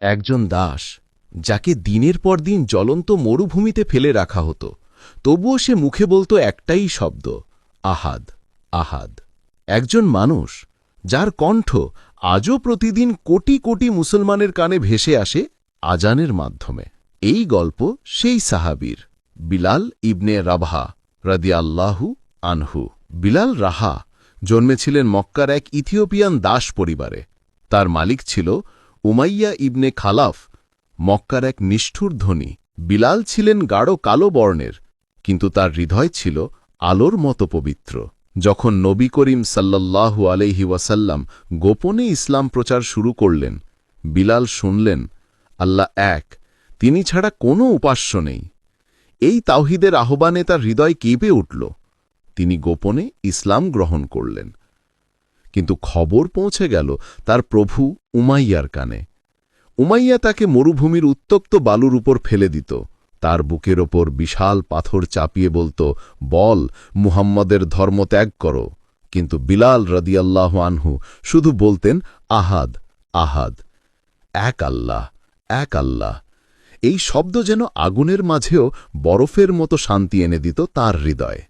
একজন দাস যাকে দিনের পর দিন জ্বলন্ত মরুভূমিতে ফেলে রাখা হতো, তবুও সে মুখে বলতো একটাই শব্দ, আহাদ, আহাদ। একজন মানুষ যার কণ্ঠ আজও প্রতিদিন কোটি কোটি মুসলমানের কানে ভেসে আসে আজানের মাধ্যমে। এই গল্প সেই সাহাবীর, বিলাল ইবনে রাবহা রাদিয়াল্লাহু আনহু। বিলাল রাহা জন্মেছিলেন মক্কার এক ইথিওপিয়ান দাস পরিবারে। তার মালিক ছিল উমাইয়া ইবনে খালাফ, মক্কার এক নিষ্ঠুর ধনী। বিলাল ছিলেন গাঢ় কালো বর্ণের, কিন্তু তার হৃদয় ছিল আলোর মতো পবিত্র। যখন নবী করিম সাল্লাল্লাহু আলাইহি ওয়াসাল্লাম গোপনে ইসলাম প্রচার শুরু করলেন, বিলাল শুনলেন, আল্লাহ এক, তিনি ছাড়া কোনো উপাস্য নেই। এই তাওহীদের আহ্বানে তার হৃদয় কেঁপে উঠল। তিনি গোপনে ইসলাম গ্রহণ করলেন। কিন্তু খবর পৌঁছে গেল তার প্রভু উমাইয়ার কানে। উমাইয়া তাকে মরুভূমির উত্তপ্ত বালুর উপর ফেলে দিত, তার বুকের ওপর বিশাল পাথর চাপিয়ে বলত, বল, মুহাম্মদের ধর্ম ত্যাগ করো। কিন্তু বিলাল রাদিয়াল্লাহু আনহু শুধু বলতেন, আহাদ, আহাদ, এক আল্লাহ, এক আল্লাহ। এই শব্দ যেন আগুনের মাঝেও বরফের মতো শান্তি এনে দিত তার হৃদয়ে।